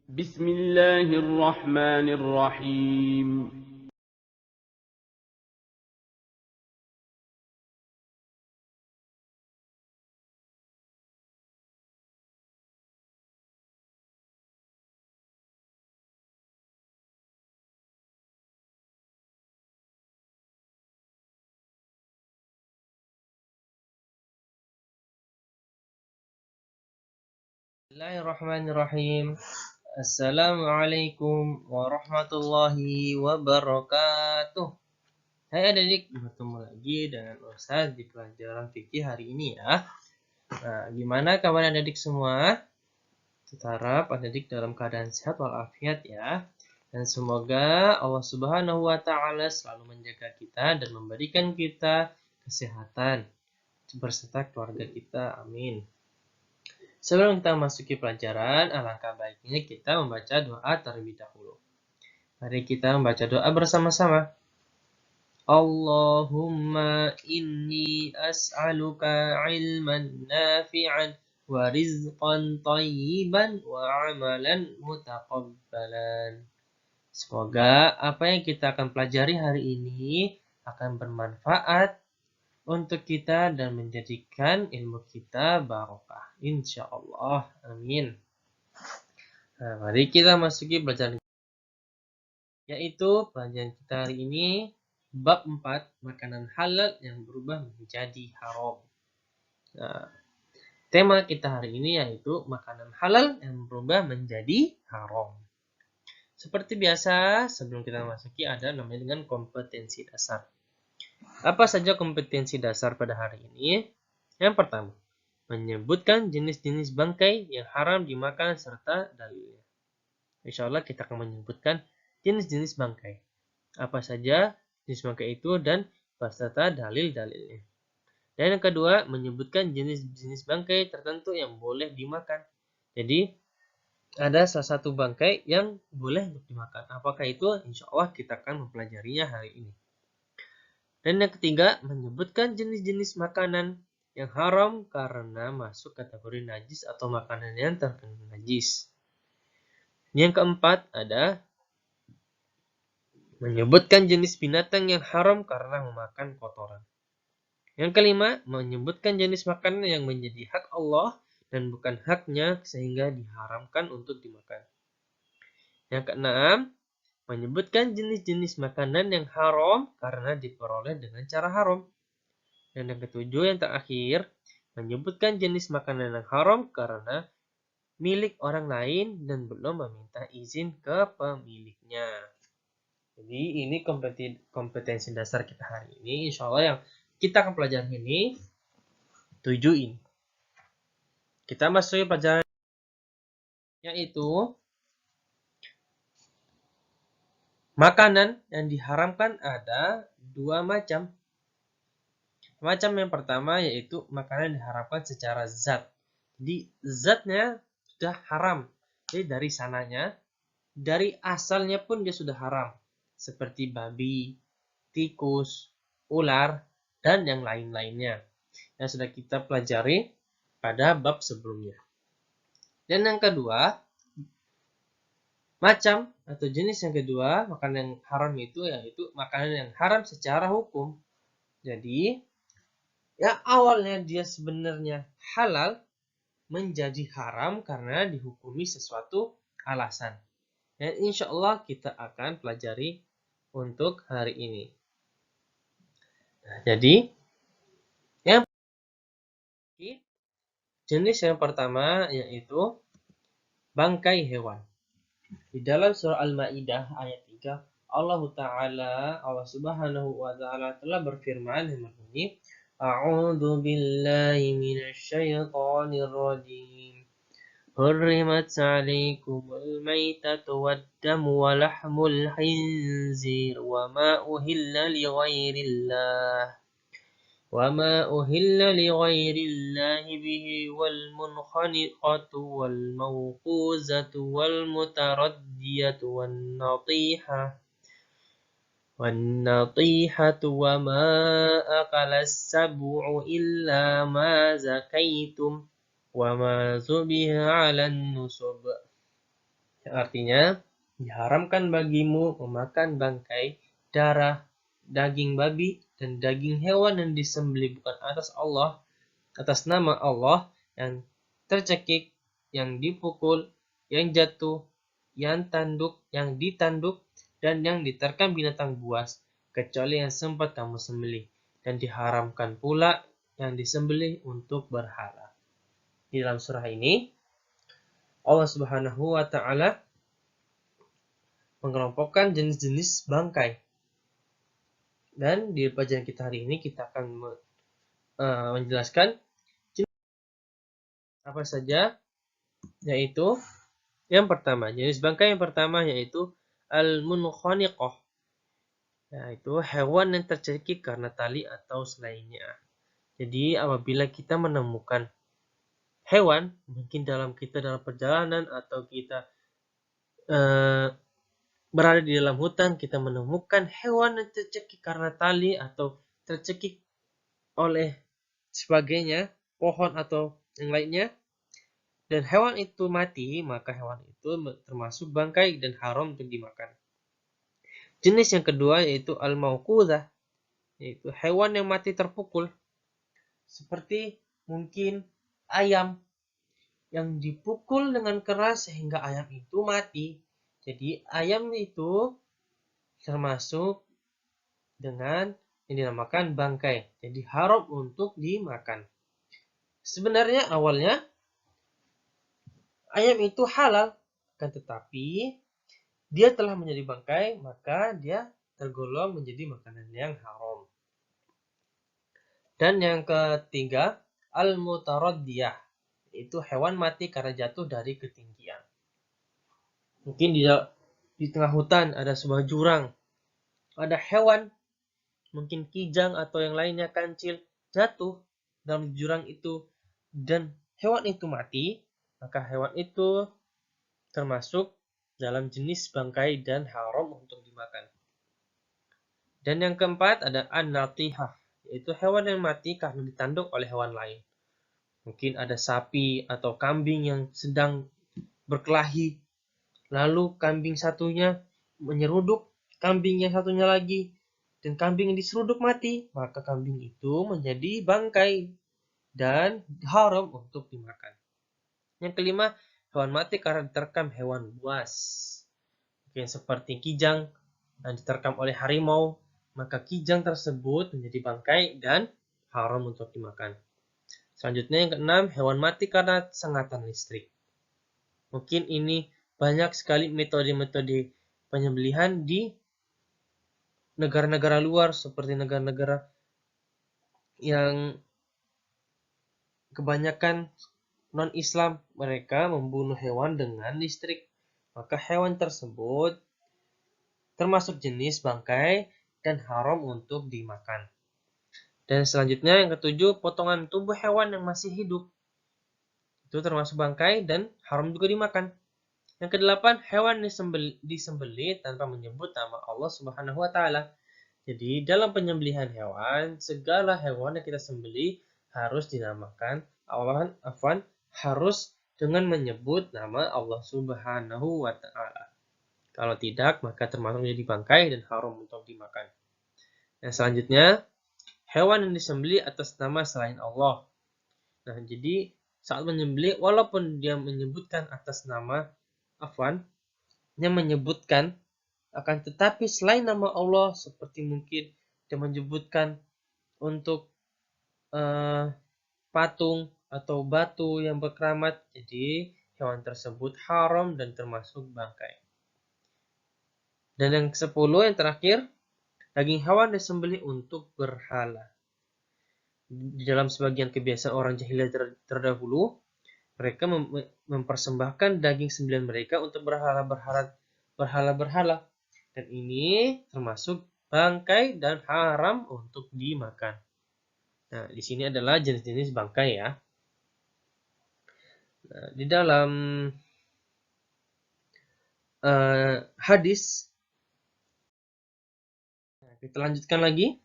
بسم الله الرحمن الرحيم. Bismillahirrahmanirrahim. Assalamualaikum warahmatullahi wabarakatuh. Hai adik-adik, bertemu lagi dengan Ustaz di pelajaran fikih hari ini ya. Nah, gimana kabar adik-adik semua? Kita harap adik-adik dalam keadaan sehat walafiat ya. Dan semoga Allah Subhanahu wa taala selalu menjaga kita dan memberikan kita kesehatan beserta keluarga kita. Amin. Sebelum kita masuki pelajaran, alangkah baiknya kita membaca doa terlebih dahulu. Mari kita membaca doa bersama-sama. Allahumma inni as'aluka ilman nafi'an wa rizqan tayyiban wa amalan mutaqabbalan. Semoga apa yang kita akan pelajari hari ini akan bermanfaat untuk kita dan menjadikan ilmu kita barokah. Insya Allah. Amin. Nah, mari kita masuki pelajaran yaitu pelajaran kita hari ini bab 4 makanan halal yang berubah menjadi haram. Nah, tema kita hari ini yaitu makanan halal yang berubah menjadi haram. Seperti biasa, sebelum kita masuki ada namanya dengan kompetensi dasar. Apa saja kompetensi dasar pada hari ini? Yang pertama, menyebutkan jenis-jenis bangkai yang haram dimakan serta dalilnya. Insya Allah kita akan menyebutkan jenis-jenis bangkai. Apa saja jenis bangkai itu dan beserta dalil-dalilnya. Dan yang kedua, menyebutkan jenis-jenis bangkai tertentu yang boleh dimakan. Jadi, ada salah satu bangkai yang boleh untuk dimakan. Apakah itu? Insya Allah kita akan mempelajarinya hari ini. Dan yang ketiga, menyebutkan jenis-jenis makanan yang haram karena masuk kategori najis atau makanan yang terkena najis. Yang keempat ada menyebutkan jenis binatang yang haram karena memakan kotoran. Yang kelima, menyebutkan jenis makanan yang menjadi hak Allah dan bukan haknya sehingga diharamkan untuk dimakan. Yang keenam, menyebutkan jenis-jenis makanan yang haram karena diperoleh dengan cara haram. Dan yang ketujuh, yang terakhir, menyebutkan jenis makanan yang haram karena milik orang lain dan belum meminta izin ke pemiliknya. Jadi ini kompetensi dasar kita hari ini. Insya Allah yang kita akan pelajari ini 7 ini. Kita masuk pelajaran yaitu makanan yang diharamkan ada 2 macam. Macam yang pertama yaitu makanan yang diharamkan secara zat. Jadi zatnya sudah haram. Jadi dari sananya, dari asalnya pun dia sudah haram. Seperti babi, tikus, ular, dan yang lain-lainnya. Yang sudah kita pelajari pada bab sebelumnya. Dan yang kedua, macam atau jenis yang kedua, makanan yang haram itu yaitu makanan yang haram secara hukum. Jadi, yang awalnya dia sebenarnya halal menjadi haram karena dihukumi sesuatu alasan. Dan insya Allah kita akan pelajari untuk hari ini. Nah, jadi, yang jenis yang pertama yaitu bangkai hewan. Di dalam surah Al-Maidah ayat 3, Allah Subhanahu wa taala telah berfirman yang berbunyi, A'udzu billahi minasy syaithanir rajim. Hurrimat 'alaikumul maitatu wad-damu wa lahmul khinzir wa ma uhilla li ghairillah. وما أهل لغير الله به والمنخنقة والموقوذة والمتردية والنطيحة وما أكل السبع إلا ما زكيتم وما ذبح على النصب. Artinya, diharamkan bagimu memakan bangkai, darah, daging babi, dan daging hewan yang disembelih bukan atas nama Allah, yang tercekik, yang dipukul, yang jatuh, yang ditanduk, dan yang diterkam binatang buas, kecuali yang sempat kamu sembelih. Dan diharamkan pula yang disembelih untuk berhala. Di dalam surah ini, Allah Subhanahu wa Ta'ala mengelompokkan jenis-jenis bangkai. Dan di pelajaran kita hari ini kita akan menjelaskan jenis apa saja, yaitu yang pertama, jenis bangkai yang pertama yaitu al-munkhaniqah, yaitu hewan yang tercekik karena tali atau selainnya. Jadi apabila kita menemukan hewan, mungkin dalam perjalanan atau kita berada di dalam hutan, kita menemukan hewan yang tercekik karena tali atau tercekik oleh sebagainya, pohon atau yang lainnya, dan hewan itu mati, maka hewan itu termasuk bangkai dan haram untuk dimakan. Jenis yang kedua yaitu al-mauqudhah, yaitu hewan yang mati terpukul. Seperti mungkin ayam yang dipukul dengan keras sehingga ayam itu mati. Jadi ayam itu termasuk dengan yang dinamakan bangkai. Jadi haram untuk dimakan. Sebenarnya awalnya ayam itu halal, kan tetapi dia telah menjadi bangkai, maka dia tergolong menjadi makanan yang haram. Dan yang ketiga, al-mutaraddiyah, yaitu hewan mati karena jatuh dari ketinggian. Mungkin di tengah hutan ada sebuah jurang, ada hewan, mungkin kijang atau yang lainnya kancil, jatuh dalam jurang itu, dan hewan itu mati, maka hewan itu termasuk dalam jenis bangkai dan haram untuk dimakan. Dan yang keempat ada an-natihah, yaitu hewan yang mati karena ditanduk oleh hewan lain. Mungkin ada sapi atau kambing yang sedang berkelahi, lalu kambing satunya menyeruduk kambing yang satunya lagi, dan kambing yang diseruduk mati, maka kambing itu menjadi bangkai dan haram untuk dimakan. Yang kelima, hewan mati karena diterkam hewan buas. Mungkin seperti kijang yang diterkam oleh harimau, maka kijang tersebut menjadi bangkai dan haram untuk dimakan. Selanjutnya yang keenam, hewan mati karena sengatan listrik. Mungkin ini banyak sekali metode-metode penyembelihan di negara-negara luar, seperti negara-negara yang kebanyakan non-Islam, mereka membunuh hewan dengan listrik. Maka hewan tersebut termasuk jenis bangkai dan haram untuk dimakan. Dan selanjutnya yang ketujuh, potongan tubuh hewan yang masih hidup. Itu termasuk bangkai dan haram juga dimakan. Yang kedelapan, hewan disembelih tanpa menyebut nama Allah Subhanahu wa Ta'ala. Jadi dalam penyembelihan hewan, segala hewan yang kita sembelih harus dinamakan harus dengan menyebut nama Allah Subhanahu wa Ta'ala. Kalau tidak, maka termasuk menjadi bangkai dan haram untuk dimakan. Yang selanjutnya, hewan yang disembelih atas nama selain Allah. Nah, jadi saat menyembelih, walaupun dia menyebutkan atas nama yang menyebutkan, akan tetapi selain nama Allah, seperti mungkin dia menyebutkan untuk patung atau batu yang berkeramat, jadi hewan tersebut haram dan termasuk bangkai. Dan yang ke-10 yang terakhir, daging hewan disembelih untuk berhala. Di dalam sebagian kebiasaan orang jahiliyah terdahulu, mereka mempersembahkan daging sembelihan mereka untuk berhala-berhala. Dan ini termasuk bangkai dan haram untuk dimakan. Nah, di sini adalah jenis-jenis bangkai ya. Nah, di dalam hadis, kita lanjutkan lagi.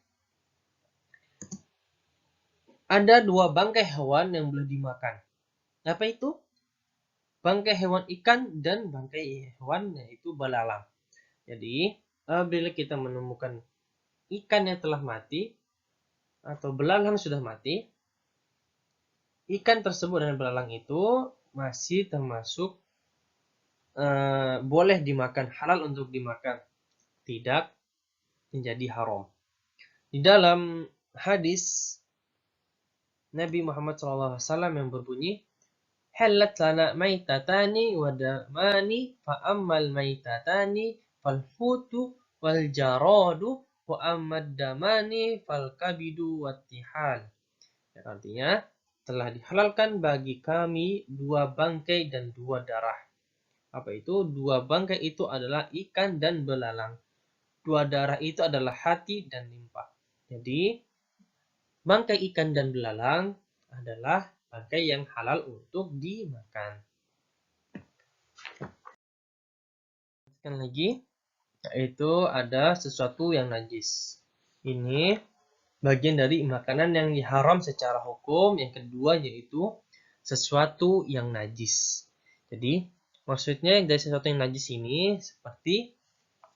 Ada 2 bangkai hewan yang boleh dimakan. Apa itu? bangkai hewan ikan dan bangkai hewan yaitu belalang. Jadi, apabila kita menemukan ikan yang telah mati atau belalang sudah mati, ikan tersebut dan belalang itu masih termasuk boleh dimakan, halal untuk dimakan, tidak menjadi haram. Di dalam hadis Nabi Muhammad SAW yang berbunyi, "Halat lana maitatani wa damani fa ammal maitatani fal hutu wal jaradu wa ammad damani fal kabidu wat tihal." Artinya, telah dihalalkan bagi kami 2 bangkai dan 2 darah. Apa itu? 2 bangkai itu adalah ikan dan belalang. 2 darah itu adalah hati dan limpa. Jadi, bangkai ikan dan belalang adalah bangkai yang halal untuk dimakan. Sekali lagi, yaitu ada sesuatu yang najis. Ini bagian dari makanan yang diharam secara hukum. Yang kedua yaitu sesuatu yang najis. Jadi, maksudnya dari sesuatu yang najis ini seperti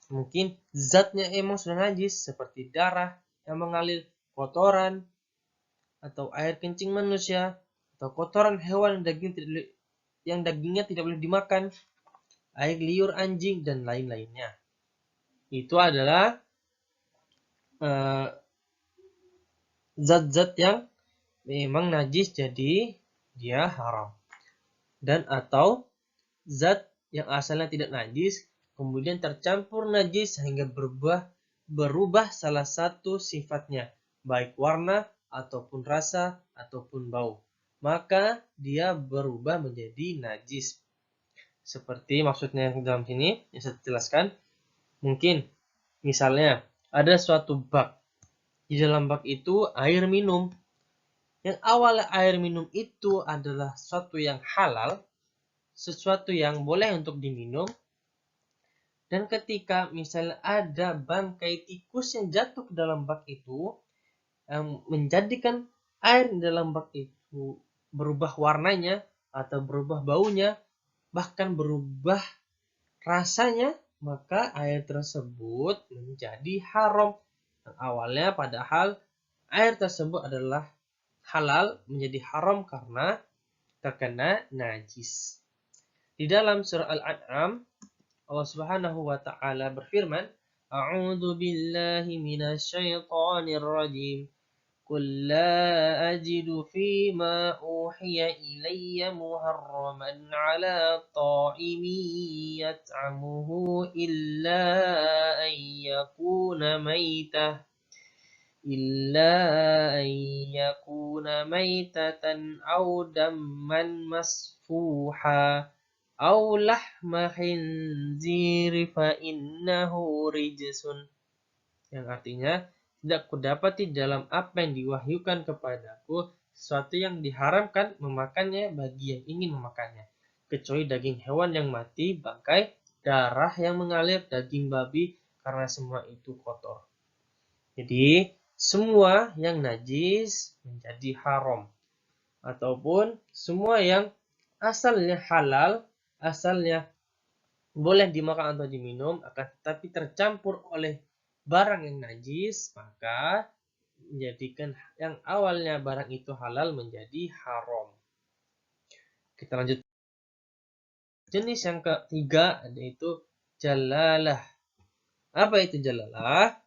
mungkin zatnya emang sudah najis, seperti darah yang mengalir, kotoran, atau air kencing manusia, atau kotoran hewan yang dagingnya tidak boleh dimakan, air liur anjing, dan lain-lainnya. Itu adalah zat-zat yang memang najis, jadi dia haram. Dan atau zat yang asalnya tidak najis, kemudian tercampur najis sehingga berubah salah satu sifatnya, baik warna, ataupun rasa, ataupun bau. Maka dia berubah menjadi najis. Seperti maksudnya yang dalam sini, yang saya jelaskan. Mungkin, misalnya, ada suatu bak. Di dalam bak itu air minum. Yang awalnya air minum itu adalah sesuatu yang halal, sesuatu yang boleh untuk diminum. Dan ketika misalnya ada bangkai tikus yang jatuh ke dalam bak itu, yang menjadikan air di dalam bak itu berubah warnanya atau berubah baunya, bahkan berubah rasanya, maka air tersebut menjadi haram. Yang awalnya padahal air tersebut adalah halal menjadi haram karena terkena najis. Di dalam surah Al-An'am, Allah Subhanahu wa taala berfirman, "A'udzu billahi minasyaitonir rajim. Qul la ajidu fima uhiya ilayya muharraman 'ala ta'imin yat'amuhu illa an yakuna maitatan aw damman masfuha aw lahma khinzir fa innahu rijsun." Yang artinya, tidak kudapati dalam apa yang diwahyukan kepadaku sesuatu yang diharamkan memakannya bagi yang ingin memakannya, kecuali daging hewan yang mati, bangkai, darah yang mengalir, daging babi, karena semua itu kotor. Jadi, semua yang najis menjadi haram. Ataupun semua yang asalnya halal, asalnya boleh dimakan atau diminum, akan tetapi tercampur oleh barang yang najis, maka menjadikan yang awalnya barang itu halal menjadi haram. Kita lanjut. Jenis yang ketiga yaitu jalalah. Apa itu jalalah?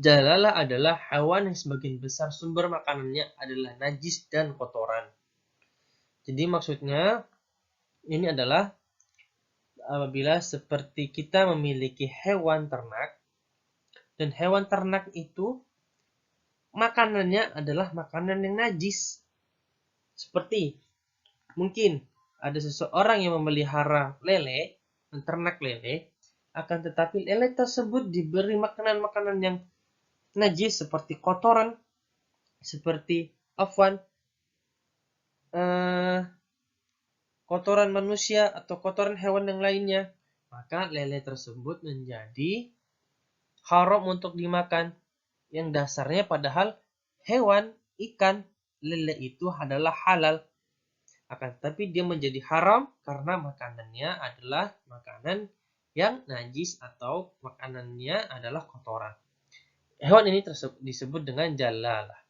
Jalalah adalah hewan yang sebagian besar sumber makanannya adalah najis dan kotoran. Jadi maksudnya ini adalah apabila seperti kita memiliki hewan ternak, dan hewan ternak itu makanannya adalah makanan yang najis. Seperti mungkin ada seseorang yang memelihara lele, menternak lele, akan tetapi lele tersebut diberi makanan-makanan yang najis seperti kotoran, seperti kotoran manusia atau kotoran hewan yang lainnya, maka lele tersebut menjadi haram untuk dimakan. Yang dasarnya padahal hewan, ikan, lele itu adalah halal. akan tetapi dia menjadi haram karena makanannya adalah makanan yang najis atau makanannya adalah kotoran. Hewan ini disebut dengan jalalah.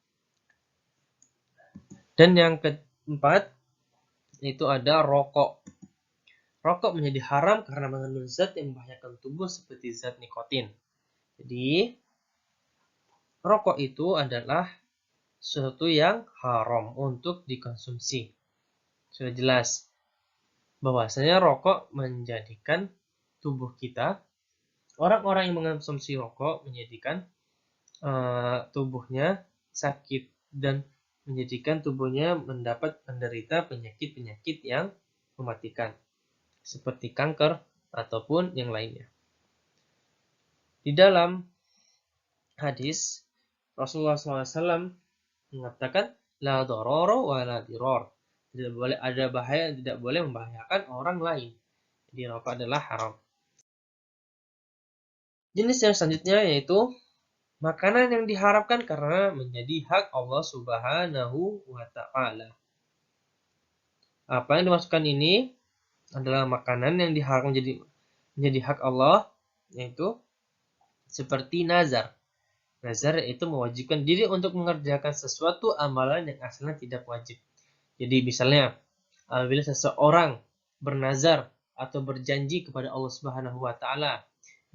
Dan yang keempat itu ada rokok. Rokok menjadi haram karena mengandung zat yang membahayakan tubuh seperti zat nikotin. Jadi, rokok itu adalah sesuatu yang haram untuk dikonsumsi. Sudah jelas bahwasanya rokok menjadikan tubuh kita, orang-orang yang mengonsumsi rokok menjadikan tubuhnya sakit dan menjadikan tubuhnya mendapat menderita penyakit-penyakit yang mematikan seperti kanker ataupun yang lainnya. Di dalam hadis Rasulullah SAW mengatakan la darara wa la dirar. Tidak boleh ada bahaya yang tidak boleh membahayakan orang lain. Jadi rokok adalah haram. Jenis yang selanjutnya yaitu makanan yang diharapkan karena menjadi hak Allah Subhanahu wa taala. Apa yang dimasukkan ini adalah makanan yang diharapkan menjadi hak Allah, yaitu seperti nazar. Nazar itu mewajibkan diri untuk mengerjakan sesuatu amalan yang asalnya tidak wajib. Jadi misalnya, apabila seseorang bernazar atau berjanji kepada Allah Subhanahu wa taala,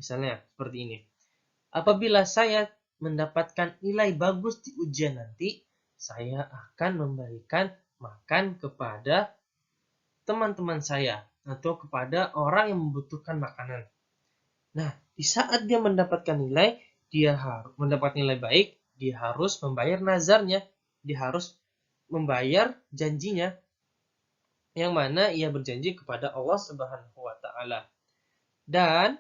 misalnya seperti ini. Apabila saya mendapatkan nilai bagus di ujian nanti, saya akan memberikan makan kepada teman-teman saya atau kepada orang yang membutuhkan makanan. Nah, di saat dia mendapatkan nilai, dia harus mendapat nilai baik, dia harus membayar nazarnya, dia harus membayar janjinya yang mana ia berjanji kepada Allah Subhanahu wa taala. Dan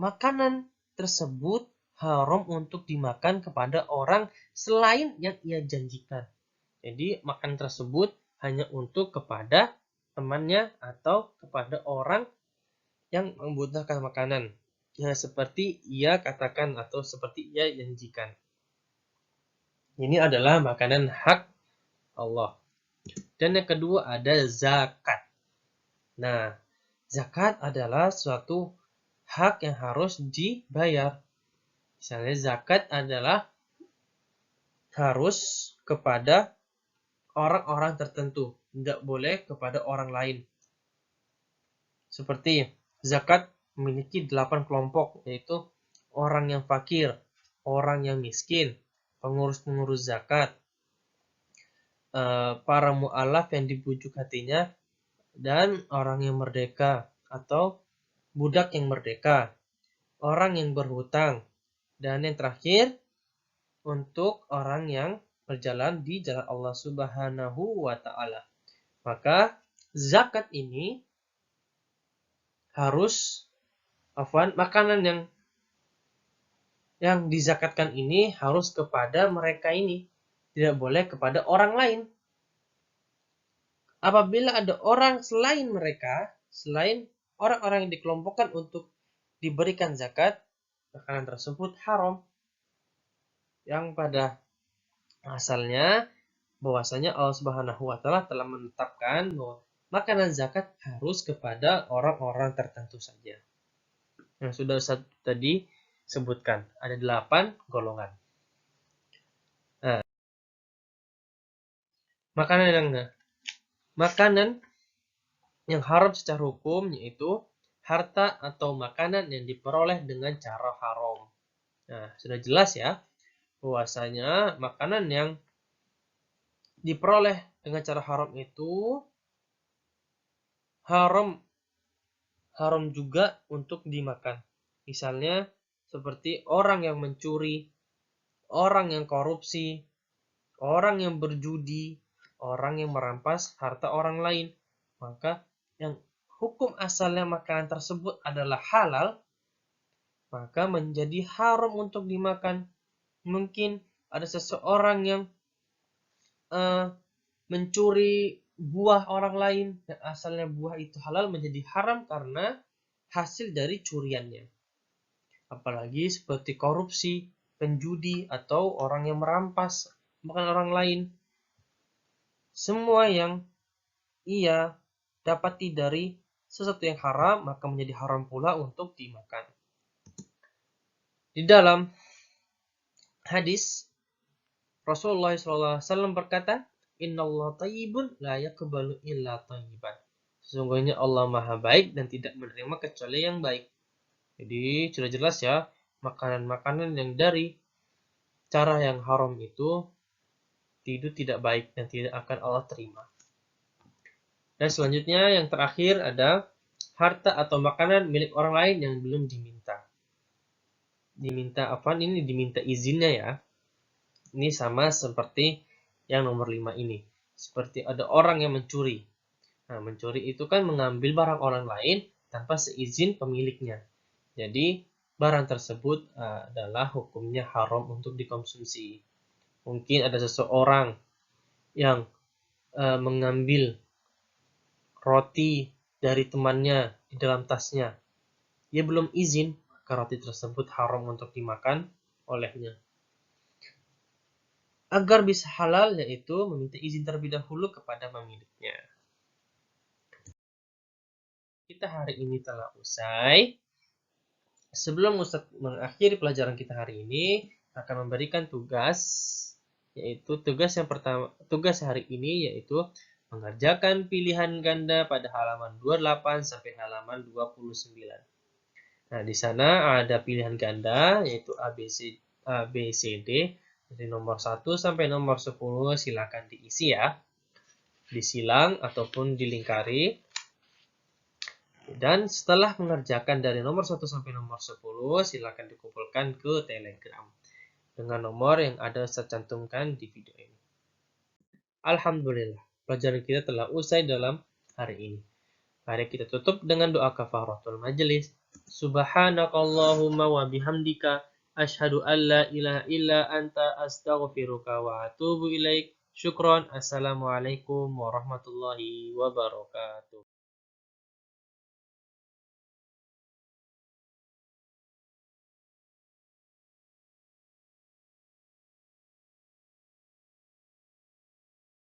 makanan tersebut haram untuk dimakan kepada orang selain yang ia janjikan. Jadi makan tersebut hanya untuk kepada temannya atau kepada orang yang membutuhkan makanan. Ya, seperti ia katakan atau seperti ia janjikan. Ini adalah makanan hak Allah. Dan yang kedua ada zakat. Nah, zakat adalah suatu hak yang harus dibayar. Misalnya zakat adalah harus kepada orang-orang tertentu, tidak boleh kepada orang lain. Seperti zakat memiliki 8 kelompok, yaitu orang yang fakir, orang yang miskin, pengurus-pengurus zakat, para mu'alaf yang dibujuk hatinya, dan orang yang merdeka atau budak yang merdeka, orang yang berhutang, dan yang terakhir untuk orang yang berjalan di jalan Allah Subhanahu wa taala. Maka zakat ini harus makanan yang dizakatkan ini harus kepada mereka ini, tidak boleh kepada orang lain. Apabila ada orang selain mereka, selain orang-orang yang dikelompokkan untuk diberikan zakat, makanan tersebut haram. Yang pada asalnya bahwasanya Allah Subhanahu wa taala telah menetapkan bahwa makanan zakat harus kepada orang-orang tertentu saja. Yang sudah tadi sebutkan, ada 8 golongan. Nah, makanan yang haram secara hukum yaitu harta atau makanan yang diperoleh dengan cara haram. Nah, sudah jelas ya bahwasanya makanan yang diperoleh dengan cara haram itu haram juga untuk dimakan. Misalnya seperti orang yang mencuri, orang yang korupsi, orang yang berjudi, orang yang merampas harta orang lain. Maka yang hukum asalnya makanan tersebut adalah halal, maka menjadi haram untuk dimakan. Mungkin ada seseorang yang mencuri buah orang lain yang asalnya buah itu halal menjadi haram karena hasil dari curiannya. Apalagi seperti korupsi, penjudi, atau orang yang merampas makanan orang lain. semua yang ia dapati dari sesuatu yang haram, maka menjadi haram pula untuk dimakan. Di dalam hadis, Rasulullah SAW berkata, Innallaha thayyibun la yaqbalu illa thayyiban. Sesungguhnya Allah Maha baik dan tidak menerima kecuali yang baik. Jadi sudah jelas ya, makanan-makanan yang dari cara yang haram itu tidak baik dan tidak akan Allah terima. Dan selanjutnya yang terakhir ada harta atau makanan milik orang lain yang belum diminta. Diminta apa? Ini diminta izinnya ya. Ini sama seperti yang nomor 5 ini. Seperti ada orang yang mencuri. Nah, mencuri itu kan mengambil barang orang lain tanpa seizin pemiliknya. Jadi, barang tersebut adalah hukumnya haram untuk dikonsumsi. Mungkin ada seseorang yang mengambil roti dari temannya di dalam tasnya. Dia belum izin, maka roti tersebut haram untuk dimakan olehnya. Agar bisa halal, yaitu meminta izin terlebih dahulu kepada pemiliknya. Kita hari ini telah usai. Sebelum Ustadz mengakhiri pelajaran kita hari ini, akan memberikan tugas, yaitu tugas yang pertama, tugas hari ini yaitu mengerjakan pilihan ganda pada halaman 28 sampai halaman 29. Nah, di sana ada pilihan ganda yaitu A, B, C, D dari nomor 1 sampai nomor 10 silakan diisi ya. Disilang ataupun dilingkari. Dan setelah mengerjakan dari nomor 1 sampai nomor 10 silakan dikumpulkan ke Telegram dengan nomor yang ada saya cantumkan di video ini. Alhamdulillah, pelajaran kita telah usai dalam hari ini. Mari kita tutup dengan doa kafaratul majelis. Subhanakallahumma wa bihamdika asyhadu an la ilaha illa anta astaghfiruka wa atubu ilaik. Syukron. Assalamualaikum warahmatullahi wabarakatuh.